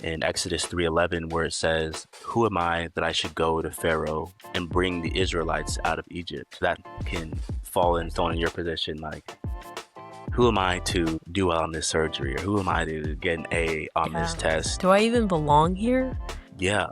in Exodus 3:11, where it says, "Who am I that I should go to Pharaoh and bring the Israelites out of Egypt?" That can fall in someone in your position, like, who am I to do well on this surgery, or who am I to get an A on this test? Do I even belong here? Yeah,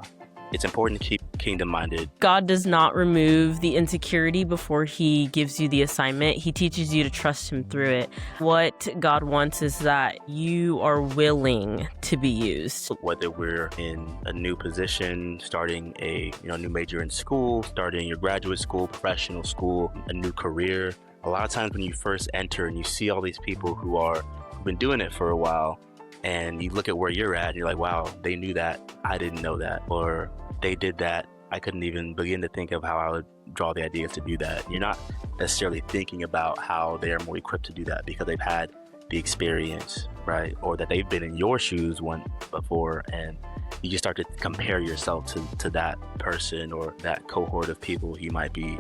it's important to keep kingdom-minded. God does not remove the insecurity before he gives you the assignment. He teaches you to trust him through it. What God wants is that you are willing to be used. Whether we're in a new position, starting a new major in school, starting your graduate school, professional school, a new career. A lot of times when you first enter and you see all these people who've been doing it for a while, and you look at where you're at and you're like, wow, they knew that, I didn't know that, or they did that, I couldn't even begin to think of how I would draw the ideas to do that. You're not necessarily thinking about how they're more equipped to do that because they've had the experience, right? Or that they've been in your shoes once before, and you just start to compare yourself to that person or that cohort of people you might be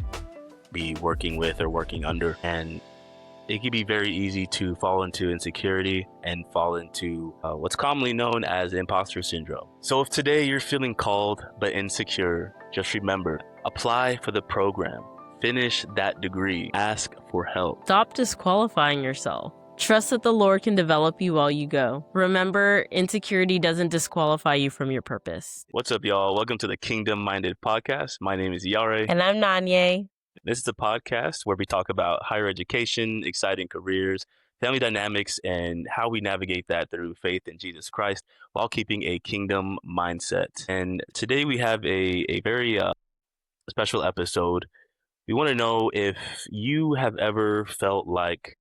working with or working under. And it can be very easy to fall into insecurity and fall into what's commonly known as imposter syndrome. So if today you're feeling called but insecure, just remember, apply for the program, finish that degree, ask for help. Stop disqualifying yourself. Trust that the Lord can develop you while you go. Remember, insecurity doesn't disqualify you from your purpose. What's up, y'all? Welcome to the Kingdom Minded Podcast. My name is Yare. And I'm Nanye. This is a podcast where we talk about higher education, exciting careers, family dynamics, and how we navigate that through faith in Jesus Christ while keeping a kingdom mindset. And today we have a very special episode. We want to know if you have ever felt like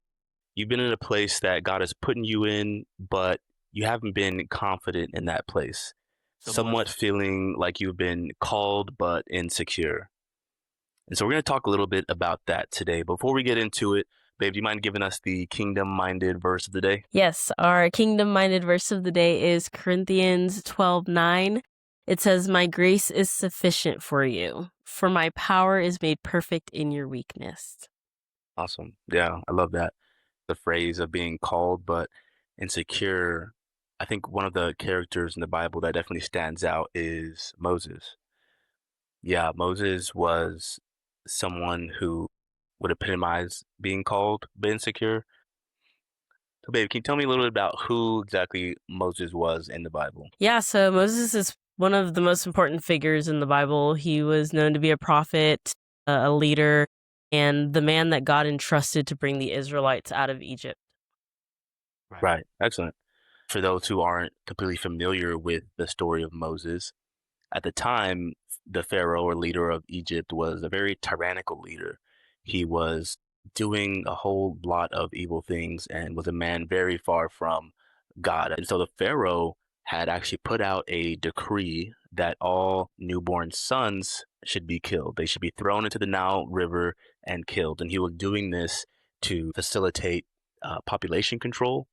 you've been in a place that God has put you in, but you haven't been confident in that place. Somewhat feeling like you've been called but insecure. And so we're going to talk a little bit about that today. Before we get into it, babe, do you mind giving us the kingdom-minded verse of the day? Yes, our kingdom-minded verse of the day is Corinthians 12:9. It says, "My grace is sufficient for you, for my power is made perfect in your weakness." Awesome. Yeah, I love that. The phrase of being called but insecure. I think one of the characters in the Bible that definitely stands out is Moses. Yeah, Moses was someone who would epitomize being called but insecure. So, babe, can you tell me a little bit about who exactly Moses was in the Bible? Yeah, so Moses is one of the most important figures in the Bible. He was known to be a prophet, a leader, and the man that God entrusted to bring the Israelites out of Egypt. Right. Excellent. For those who aren't completely familiar with the story of Moses, at the time, the Pharaoh or leader of Egypt was a very tyrannical leader. He was doing a whole lot of evil things and was a man very far from God. And so the Pharaoh had actually put out a decree that all newborn sons should be killed. They should be thrown into the Nile River and killed. And he was doing this to facilitate population control,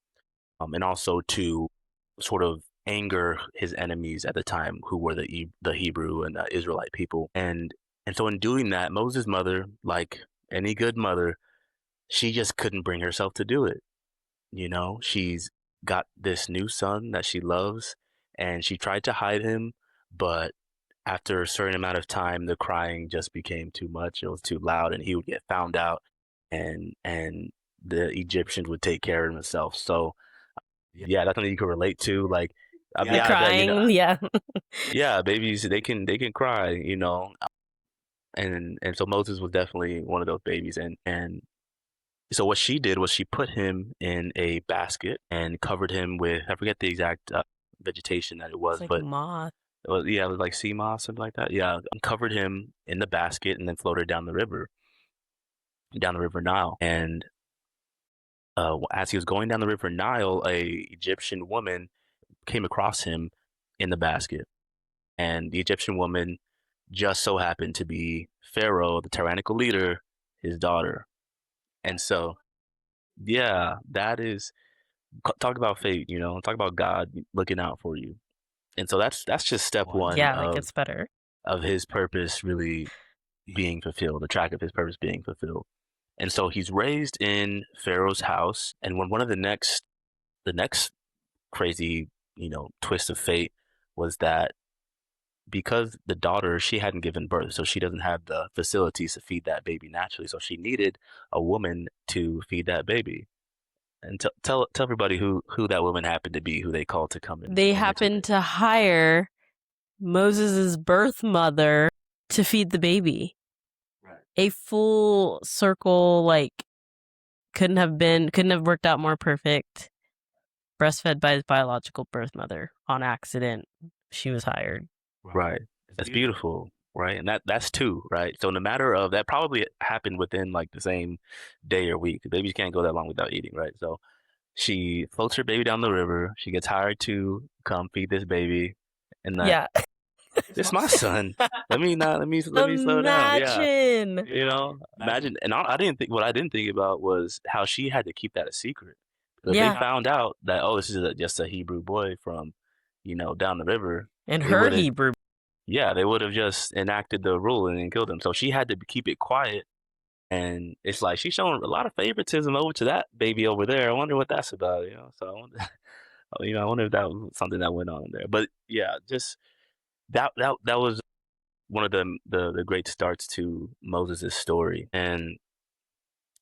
and also to sort of anger his enemies at the time, who were the Hebrew and Israelite people. And so in doing that, Moses' mother, like any good mother, she just couldn't bring herself to do it. She's got this new son that she loves, and she tried to hide him, but after a certain amount of time, the crying just became too much. It was too loud, and he would get found out, and the Egyptians would take care of himself. So yeah, that's something you can relate to. Like, I mean, The crying, yeah. Yeah, babies, they can cry, and so Moses was definitely one of those babies, and so what she did was she put him in a basket and covered him with, I forget the exact vegetation that it was, It's like but moth. it was like sea moss, something like that. Yeah, and covered him in the basket and then floated down the river Nile. And as he was going down the river Nile, a Egyptian woman came across him in the basket. And the Egyptian woman just so happened to be Pharaoh, the tyrannical leader, his daughter. And so, yeah, that is, talk about fate, talk about God looking out for you. And so that's just step one Yeah, it gets better. of his purpose really being fulfilled, the track of his purpose being fulfilled. And so he's raised in Pharaoh's house. And when one of the next crazy, twist of fate was that because the daughter, she hadn't given birth, so she doesn't have the facilities to feed that baby naturally. So she needed a woman to feed that baby. And tell everybody who that woman happened to be, who they called to come They and happened intervene. to hire Moses' birth mother to feed the baby. A full circle, like, couldn't have worked out more perfect. Breastfed by his biological birth mother on accident. She was hired. Right. That's beautiful, right? And that's two, right? So in the matter of that probably happened within like the same day or week. Babies can't go that long without eating, right? So she floats her baby down the river. She gets hired to come feed this baby, and that Yeah. this my son. Let me slow down. Yeah, Imagine. imagine. And I didn't think what I didn't think about was how she had to keep that a secret. Because if they Yeah. found out that this is just a Hebrew boy from, down the river, And they her would have Hebrew. yeah they would have just enacted the rule and then killed him. So she had to keep it quiet. And it's like she's showing a lot of favoritism over to that baby over there. I wonder what that's about. So I wonder, I wonder if that was something that went on there. But yeah, just that was one of the great starts to Moses' story. And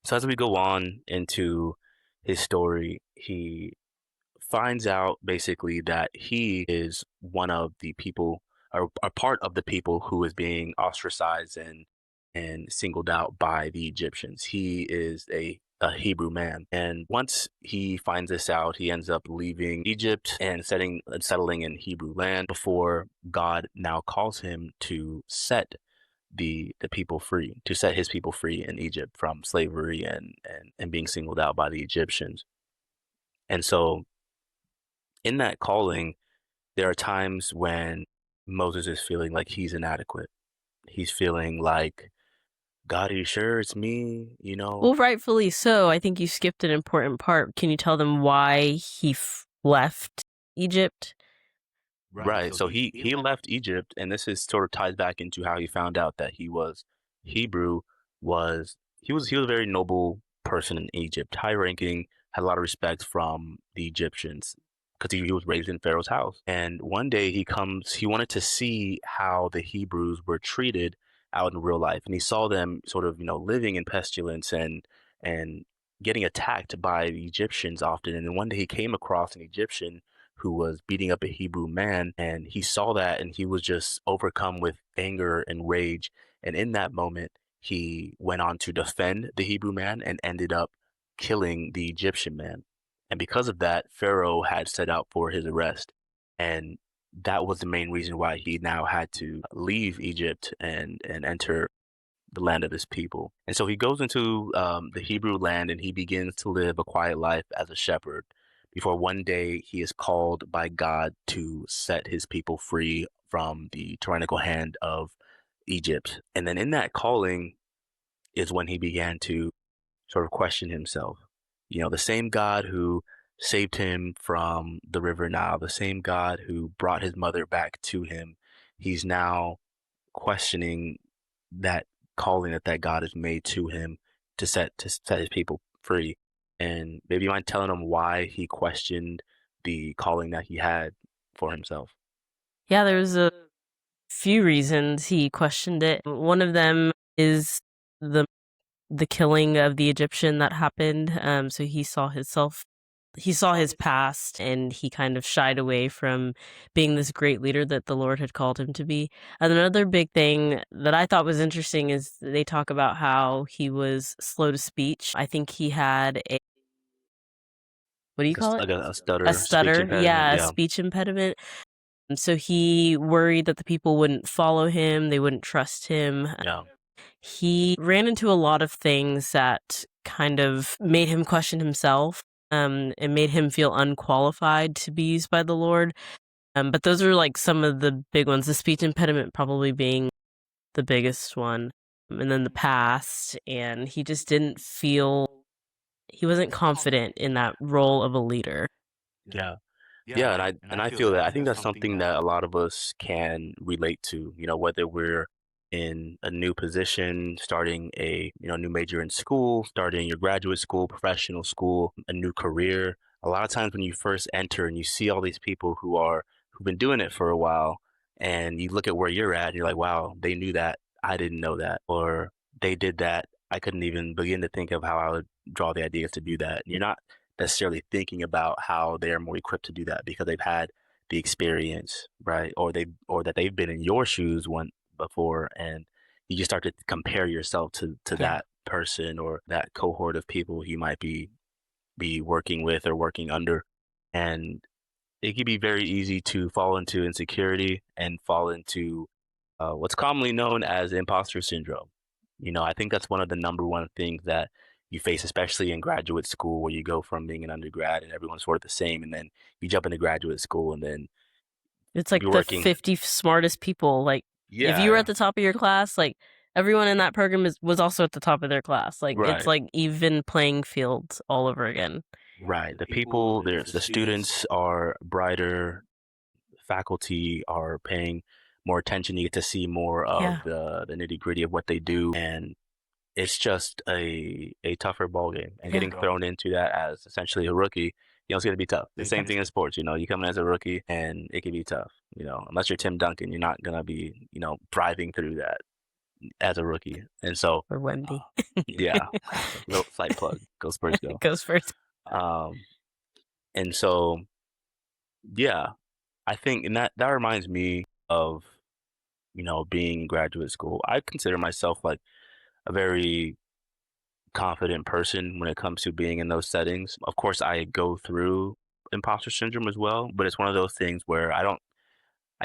so as we go on into his story, he finds out basically that he is one of the people or a part of the people who is being ostracized and singled out by the Egyptians. He is a Hebrew man. And once he finds this out, he ends up leaving Egypt and settling in Hebrew land before God now calls him to set the people free, to set his people free in Egypt from slavery and being singled out by the Egyptians. And so in that calling, there are times when Moses is feeling like he's inadequate. He's feeling like, God, are you sure it's me? Well, rightfully so. I think you skipped an important part. Can you tell them why he left Egypt? Right. So he left Egypt, and this is sort of ties back into how he found out that he was Hebrew. He was a very noble person in Egypt, high ranking, had a lot of respect from the Egyptians because he was raised in Pharaoh's house. And one day he wanted to see how the Hebrews were treated out in real life, and he saw them sort of living in pestilence and getting attacked by the Egyptians often. And then one day he came across an Egyptian who was beating up a Hebrew man. And he saw that and he was just overcome with anger and rage. And in that moment, he went on to defend the Hebrew man and ended up killing the Egyptian man. And because of that, Pharaoh had set out for his arrest. And that was the main reason why he now had to leave Egypt and enter the land of his people. And so he goes into the Hebrew land and he begins to live a quiet life as a shepherd before one day he is called by God to set his people free from the tyrannical hand of Egypt. And then in that calling is when he began to sort of question himself. The same God who saved him from the river Nile, the same God who brought his mother back to him, he's now questioning that calling that God has made to him to set his people free. And maybe you mind telling him why he questioned the calling that he had for himself. Yeah, there's a few reasons he questioned it. One of them is the the killing of the Egyptian that happened. So he saw his past, and he kind of shied away from being this great leader that the Lord had called him to be. And another big thing that I thought was interesting is they talk about how he was slow to speech. I think he had a, what do you call it? Like a A stutter, speech stutter. impediment. Yeah, a Yeah. speech impediment. So he worried that the people wouldn't follow him, they wouldn't trust him. Yeah. He ran into a lot of things that kind of made him question himself, and made him feel unqualified to be used by the Lord. But those are like some of the big ones, the speech impediment probably being the biggest one. And then the past, and he just didn't feel, he wasn't confident in that role of a leader. Yeah. Yeah, and I feel that I think that's something that a lot of us can relate to, whether we're in a new position, starting a, new major in school, starting your graduate school, professional school, a new career. A lot of times when you first enter and you see all these people who've been doing it for a while, and you look at where you're at, and you're like, wow, they knew that. I didn't know that. Or they did that. I couldn't even begin to think of how I would draw the ideas to do that. You're not necessarily thinking about how they're more equipped to do that because they've had the experience, right? Or that they've been in your shoes one before, and you just start to compare yourself to Yeah. that person or that cohort of people you might be working with or working under. And it can be very easy to fall into insecurity and fall into what's commonly known as imposter syndrome. I think that's one of the number one things that you face, especially in graduate school, where you go from being an undergrad and everyone's sort of the same, and then you jump into graduate school and then It's like you're the working. 50 smartest people. Like, if you were at Yeah, the top of your class, like, everyone in that program was also at the top of their class. Like, it's right, like even playing fields all over again. right. The people, there's the students are brighter, faculty are paying more attention. You get to see more of Yeah. the nitty gritty of what they do, and it's just a tougher ball game. And Yeah. getting thrown into that as essentially a rookie, it's going to be tough. The same thing in sports. You come in as a rookie, and it can be tough. Unless you're Tim Duncan, you're not going to be thriving through that as a rookie. And so, Or Wemby. yeah, little slight plug, go Spurs, go. Goes first. Um, and so, yeah, I think, and that reminds me of being in graduate school. I consider myself like a very confident person when it comes to being in those settings. Of course, I go through imposter syndrome as well, but it's one of those things where I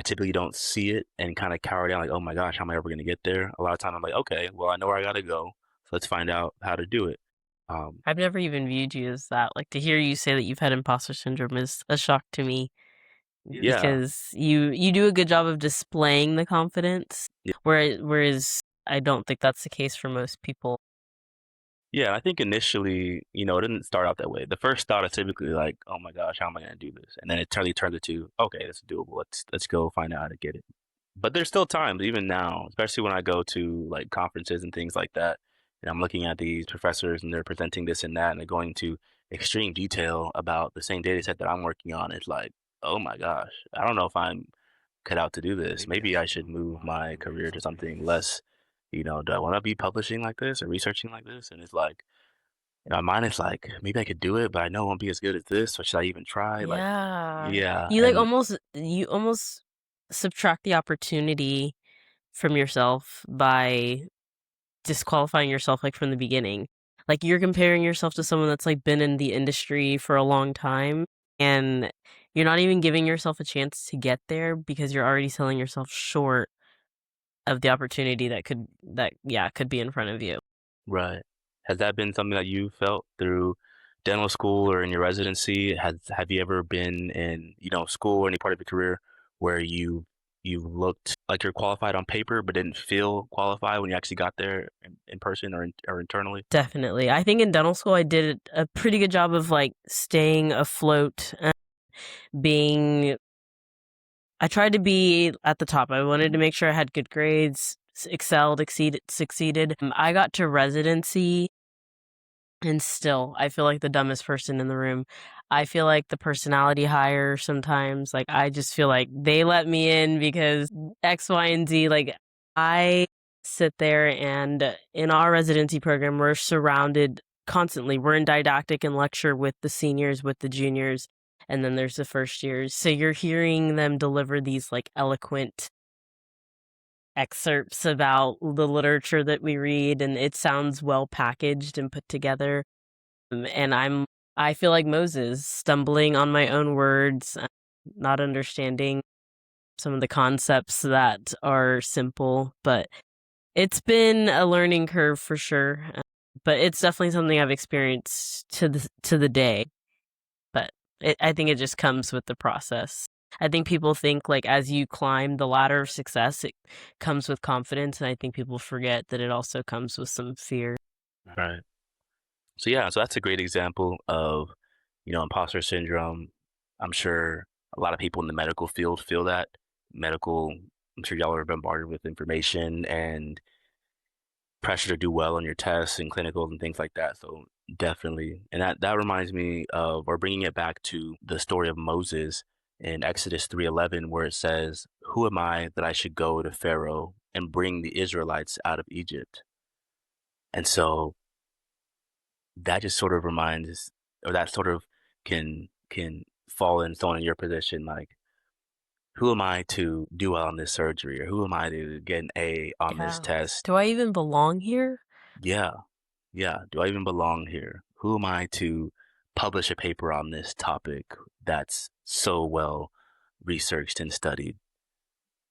typically don't see it and kind of cower down like, oh my gosh, how am I ever going to get there? A lot of time I'm like, okay, well, I know where I got to go. So let's find out how to do it. Um, I've never even viewed you as that. Like, to hear you say that you've had imposter syndrome is a shock to me yeah, because you do a good job of displaying the confidence, yeah, whereas I don't think that's the case for most people. yeah. I think initially, it didn't start out that way. The first thought is typically like, oh my gosh, how am I going to do this? And then it totally turns into, okay, this is doable. Let's go find out how to get it. But there's still times, even now, especially when I go to like conferences and things like that, and I'm looking at these professors and they're presenting this and that, and they're going to extreme detail about the same data set that I'm working on. It's like, oh my gosh, I don't know if I'm cut out to do this. Maybe I should move my career to something less. Do I want to be publishing like this or researching like this? And it's like, mine is like, maybe I could do it, but I know it won't be as good as this. So should I even try? Like, Yeah. yeah, You, like, and almost subtract the opportunity from yourself by disqualifying yourself, like, from the beginning. Like, you're comparing yourself to someone that's, like, been in the industry for a long time, and you're not even giving yourself a chance to get there because you're already selling yourself short of the opportunity that could be in front of you. right. Has that been something that you felt through dental school or in your residency? Have you ever been in, school or any part of your career where you looked like you're qualified on paper but didn't feel qualified when you actually got there in person or internally? Definitely. I think in dental school, I did a pretty good job of, like, staying afloat, being I tried to be at the top. I wanted to make sure I had good grades, excelled, succeeded. I got to residency, and still, I feel like the dumbest person in the room. I feel like the personality hire sometimes. Like, I just feel like they let me in because X, Y, and Z. Like, I sit there, and in our residency program, we're surrounded constantly. We're in didactic and lecture with the seniors, with the juniors, and then there's the first years. So you're hearing them deliver these, like, eloquent excerpts about the literature that we read, and it sounds well packaged and put together. And I feel like Moses, stumbling on my own words, not understanding some of the concepts that are simple, but it's been a learning curve for sure. But it's definitely something I've experienced to the day. But I think it just comes with the process. I think people think, like, as you climb the ladder of success, it comes with confidence, and I think people forget that it also comes with some fear. Right. So yeah, so that's a great example of, imposter syndrome. I'm sure a lot of people in the medical field feel that. Medical, I'm sure y'all are bombarded with information and pressure to do well on your tests and clinicals and things like that. So definitely, and that reminds me of, or bringing it back to the story of Moses. in Exodus 3:11 where it says, "Who am I that I should go to Pharaoh and bring the Israelites out of Egypt?" And so that just sort of reminds, or that sort of can fall in someone in your position, like, who am I to do well on this surgery, or who am I to get an A on this Yeah. test? Do I even belong here? Yeah, yeah. Do I even belong here? Who am I to publish a paper on this topic that's so well researched and studied?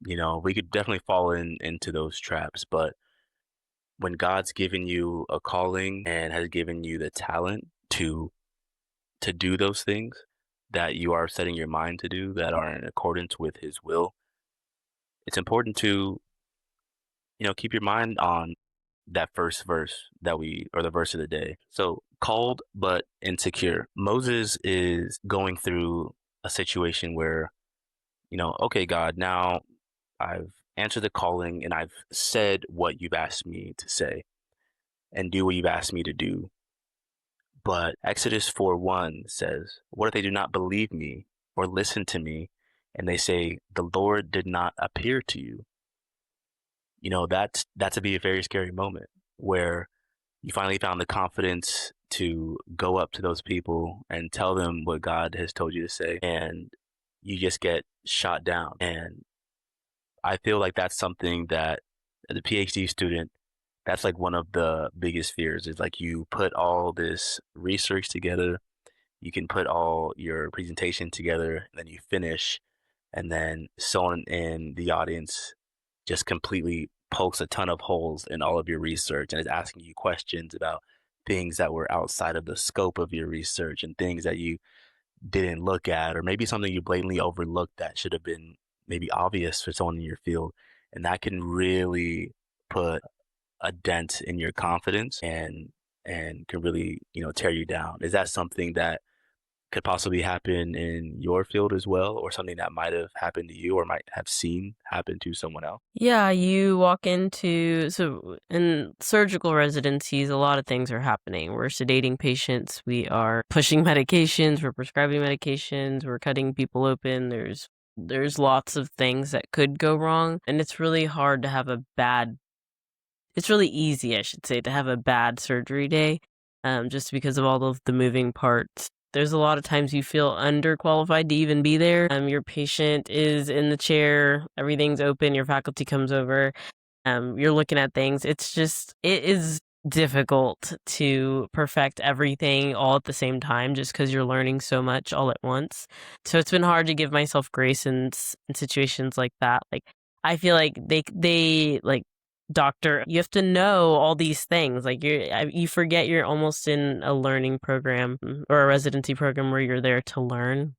We could definitely fall into those traps, but when God's given you a calling and has given you the talent to do those things that you are setting your mind to do that are in accordance with his will, it's important to, keep your mind on that first verse or the verse of the day. So, called but insecure. Moses is going through a situation where, okay, God, now I've answered the calling and I've said what you've asked me to say and do what you've asked me to do. But Exodus 4:1 says, "What if they do not believe me or listen to me, and they say, 'The Lord did not appear to you?'" That's to be a very scary moment where you finally found the confidence to go up to those people and tell them what God has told you to say, and you just get shot down. And I feel like that's something that, as a PhD student, that's like one of the biggest fears is like you put all this research together, you can put all your presentation together, and then you finish, and then someone in the audience just completely pokes a ton of holes in all of your research and is asking you questions about things that were outside of the scope of your research and things that you didn't look at, or maybe something you blatantly overlooked that should have been maybe obvious for someone in your field. And that can really put a dent in your confidence and can really, tear you down. Is that something that could possibly happen in your field as well, or something that might have happened to you or might have seen happen to someone else? Yeah, you walk into so in surgical residencies, a lot of things are happening. We're sedating patients, we are pushing medications, we're prescribing medications, we're cutting people open. There's lots of things that could go wrong, and it's really hard to have a bad it's really easy, I should say, to have a bad surgery day, just because of all of the moving parts. There's a lot of times you feel underqualified to even be there. Your patient is in the chair, everything's open, your faculty comes over, you're looking at things. It is difficult to perfect everything all at the same time just because you're learning so much all at once. So it's been hard to give myself grace in situations like that. Like I feel like they like doctor, you have to know all these things. Like you forget you're almost in a learning program or a residency program where you're there to learn.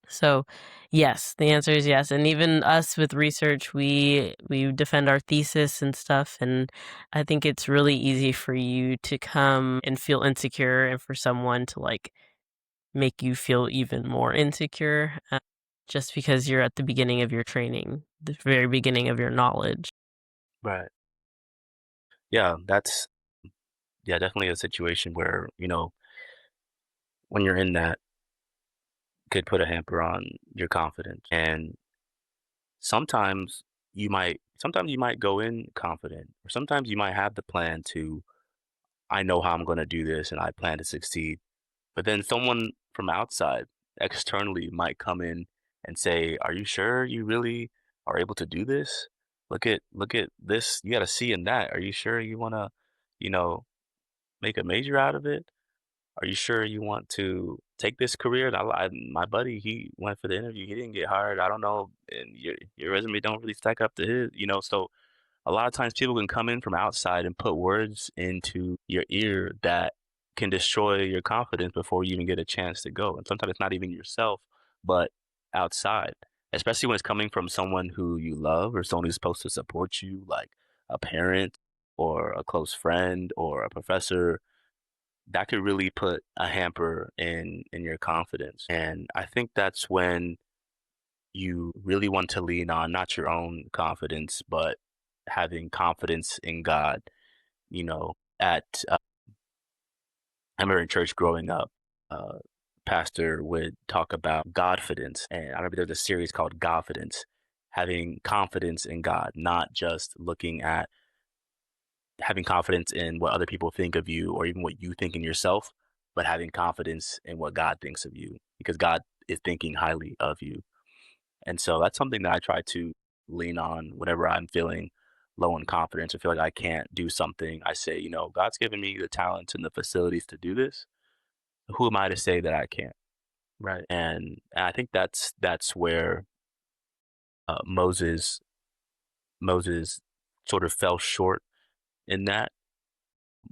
So, yes, the answer is yes, and even us with research, we defend our thesis and stuff, and I think it's really easy for you to come and feel insecure and for someone to, like, make you feel even more insecure, just because you're at the beginning of your training, the very beginning of your knowledge. Right. Yeah, that's yeah, definitely a situation where, when you're in that, could put a hamper on your confidence. And sometimes you might go in confident, or sometimes you might have the plan to, I know how I'm going to do this and I plan to succeed. But then someone from outside, externally, might come in and say, "Are you sure you really are able to do this? Look at this. You got a C in that. Are you sure you want to, you know, make a major out of it? Are you sure you want to take this career?" And my buddy, he went for the interview. He didn't get hired. I don't know, and your resume don't really stack up to his. So a lot of times people can come in from outside and put words into your ear that can destroy your confidence before you even get a chance to go. And sometimes it's not even yourself, but outside, especially when it's coming from someone who you love or someone who's supposed to support you, like a parent or a close friend or a professor. That could really put a hamper in your confidence. And I think that's when you really want to lean on not your own confidence, but having confidence in God. At I remember in church growing up, uh, pastor would talk about Godfidence. And I remember there's a series called Godfidence, having confidence in God, not just looking at having confidence in what other people think of you or even what you think in yourself, but having confidence in what God thinks of you because God is thinking highly of you. And so that's something that I try to lean on whenever I'm feeling low in confidence or feel like I can't do something. I say, God's given me the talents and the facilities to do this. Who am I to say that I can't? Right. And I think that's where Moses sort of fell short in that.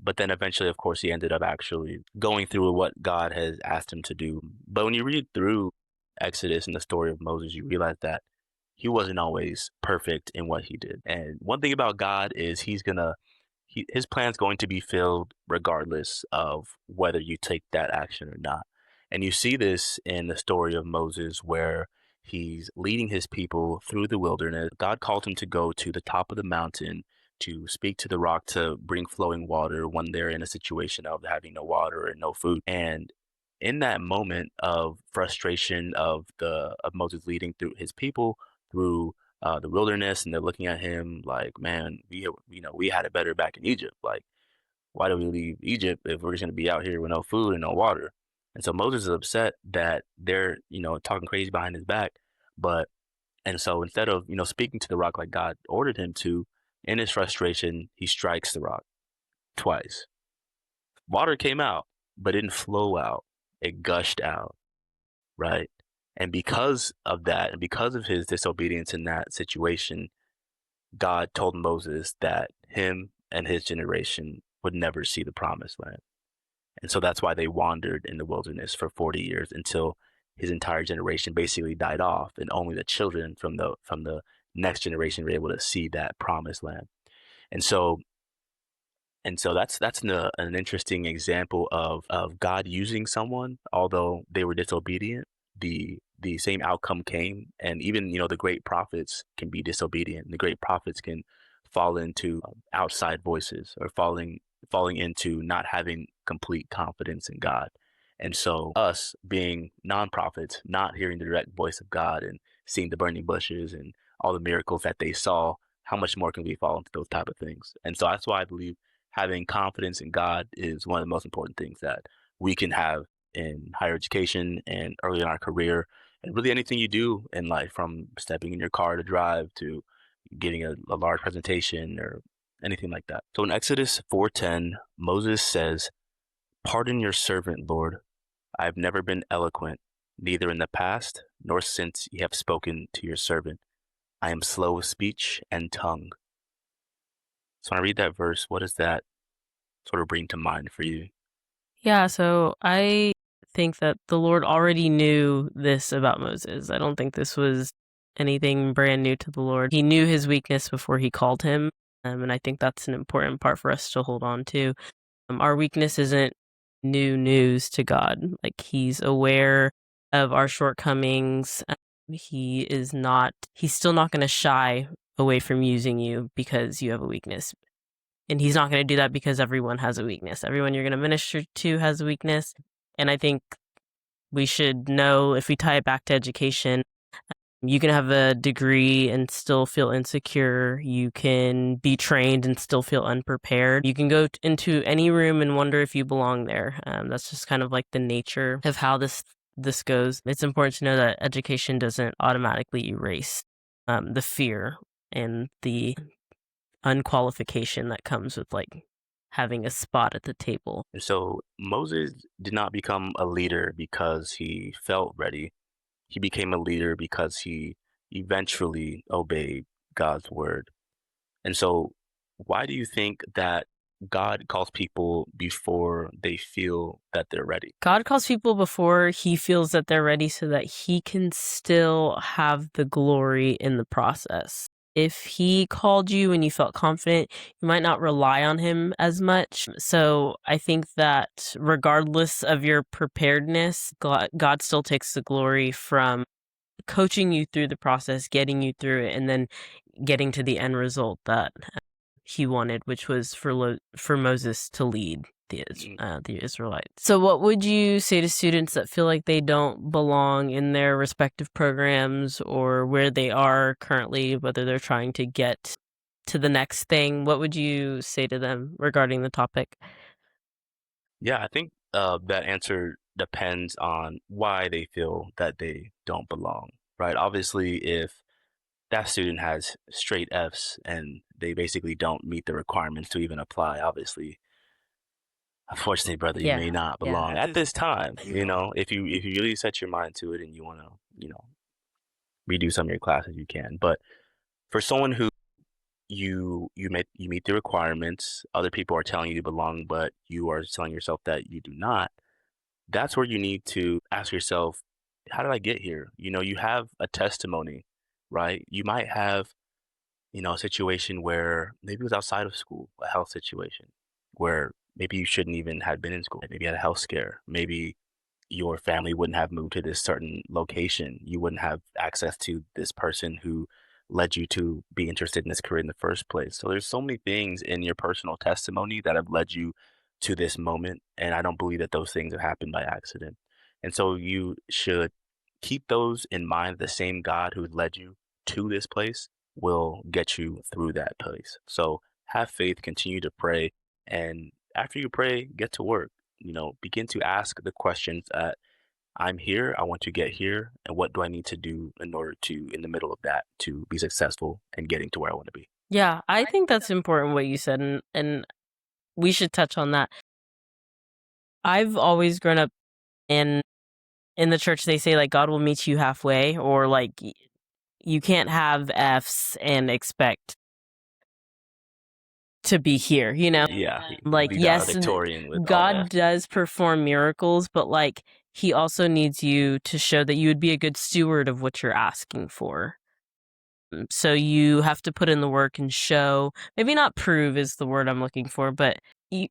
But then eventually, of course, he ended up actually going through what God has asked him to do. But when you read through Exodus and the story of Moses, you realize that he wasn't always perfect in what he did. And one thing about God is his plan's going to be filled regardless of whether you take that action or not. And you see this in the story of Moses where he's leading his people through the wilderness. God called him to go to the top of the mountain to speak to the rock to bring flowing water when they're in a situation of having no water and no food. And in that moment of frustration of Moses leading through his people through the wilderness, and they're looking at him like, man, we had it better back in Egypt. Like, why do we leave Egypt if we're just going to be out here with no food and no water? And so Moses is upset that they're talking crazy behind his back, but and so instead of speaking to the rock like God ordered him to, in his frustration he strikes the rock twice. Water came out, but it didn't flow out. It gushed out, right? And because of that, and because of his disobedience in that situation, God told Moses that him and his generation would never see the promised land. And so that's why they wandered in the wilderness for 40 years until his entire generation basically died off, and only the children from the next generation were able to see that promised land. And so that's an interesting example of God using someone, although they were disobedient. The same outcome came, and even the great prophets can be disobedient. The great prophets can fall into outside voices or falling into not having complete confidence in God. And so us being non-prophets, not hearing the direct voice of God and seeing the burning bushes and all the miracles that they saw, how much more can we fall into those type of things? And so that's why I believe having confidence in God is one of the most important things that we can have in higher education and early in our career, and really anything you do in life, from stepping in your car to drive to getting a large presentation or anything like that. So in Exodus 4:10, Moses says, "Pardon your servant, Lord. I have never been eloquent, neither in the past nor since you have spoken to your servant. I am slow of speech and tongue." So when I read that verse, what does that sort of bring to mind for you? Yeah, so I think that the Lord already knew this about Moses. I don't think this was anything brand new to the Lord. He knew his weakness before he called him, and I think that's an important part for us to hold on to. Our weakness isn't new news to God. Like, he's aware of our shortcomings. He's still not going to shy away from using you because you have a weakness. And he's not going to do that because everyone has a weakness. Everyone you're going to minister to has a weakness. And I think we should know, if we tie it back to education, you can have a degree and still feel insecure. You can be trained and still feel unprepared. You can go into any room and wonder if you belong there. That's just kind of like the nature of how this goes. It's important to know that education doesn't automatically erase the fear and the unqualification that comes with like having a spot at the table. And so Moses did not become a leader because he felt ready. He became a leader because he eventually obeyed God's word. And so, why do you think that God calls people before they feel that they're ready? God calls people before he feels that they're ready so that he can still have the glory in the process. If he called you and you felt confident, you might not rely on him as much. So I think that regardless of your preparedness, God still takes the glory from coaching you through the process, getting you through it, and then getting to the end result that he wanted, which was for Moses to lead. the Israelites. So, what would you say to students that feel like they don't belong in their respective programs or where they are currently, whether they're trying to get to the next thing? What would you say to them regarding the topic? Yeah, I think that answer depends on why they feel that they don't belong, right? Obviously, if that student has straight Fs and they basically don't meet the requirements to even apply, obviously, unfortunately, brother, you may Yeah, not yeah. belong at this time. If you really set your mind to it and you want to, redo some of your classes, you can. But for someone who you meet the requirements, other people are telling you to belong, but you are telling yourself that you do not. That's where you need to ask yourself, how did I get here? You have a testimony, right? You might have, a situation where maybe it was outside of school, a health situation where maybe you shouldn't even have been in school. Maybe you had a health scare. Maybe your family wouldn't have moved to this certain location. You wouldn't have access to this person who led you to be interested in this career in the first place. So there's so many things in your personal testimony that have led you to this moment. And I don't believe that those things have happened by accident. And so you should keep those in mind. The same God who led you to this place will get you through that place. So have faith, continue to pray. And after you pray, get to work. Begin to ask the questions that I'm here, I want to get here, and what do I need to do in order to, in the middle of that, to be successful and getting to where I want to be. Yeah, I think that's important what you said, and we should touch on that. I've always grown up in the church. They say like God will meet you halfway, or like you can't have Fs and expect to be here, Yeah, Like, be yes, valedictorian with all God F. does perform miracles, but like he also needs you to show that you would be a good steward of what you're asking for. So you have to put in the work and show, maybe not prove is the word I'm looking for, but you,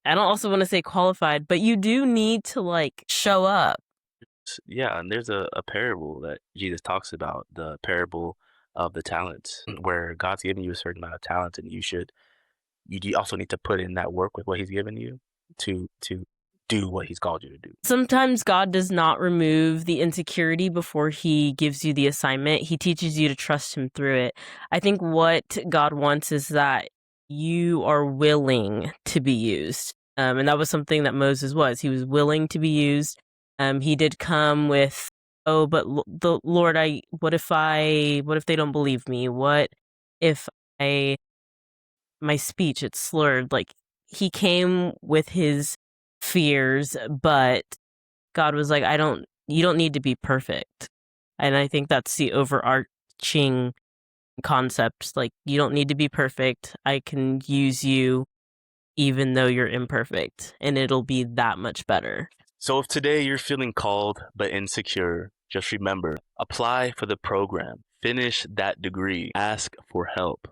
I don't also want to say qualified, but you do need to like show up. Yeah, and there's a parable that Jesus talks about, the parable of the talents, where God's given you a certain amount of talents, and you also need to put in that work with what He's given you to do what He's called you to do. Sometimes God does not remove the insecurity before he gives you the assignment. He teaches you to trust him through it. I think what God wants is that you are willing to be used. And that was something that Moses was. He was willing to be used. He did come with, oh, but the Lord, what if they don't believe me? What if I, my speech, it's slurred? Like, he came with his fears, but God was like, you don't need to be perfect. And I think that's the overarching concept. Like, you don't need to be perfect. I can use you even though you're imperfect, and it'll be that much better. So if today you're feeling called but insecure, just remember, apply for the program, finish that degree, ask for help.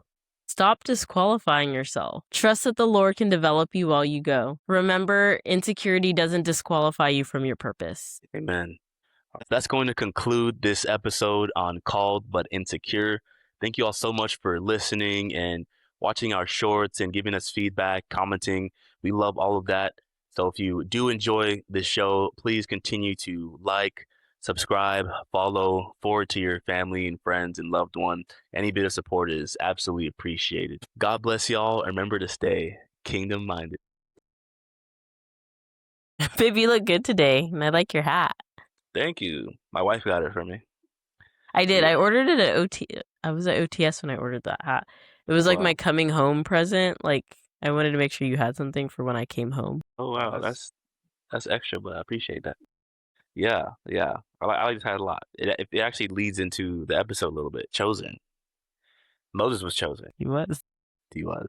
Stop disqualifying yourself. Trust that the Lord can develop you while you go. Remember, insecurity doesn't disqualify you from your purpose. Amen. That's going to conclude this episode on Called But Insecure. Thank you all so much for listening and watching our shorts and giving us feedback, commenting. We love all of that. So if you do enjoy this show, please continue to like, subscribe, follow, forward to your family and friends and loved one. Any bit of support is absolutely appreciated. God bless y'all. And remember to stay kingdom minded. Baby, you look good today, and I like your hat. Thank you. My wife got it for me. I did. Yeah. I ordered it at OT. I was at OTS when I ordered that hat. It was like Wow. my coming home present. Like, I wanted to make sure you had something for when I came home. Oh wow, that's extra, but I appreciate that. Yeah, yeah. I just had a lot. It actually leads into the episode a little bit. Chosen. Moses was chosen. He was. He was.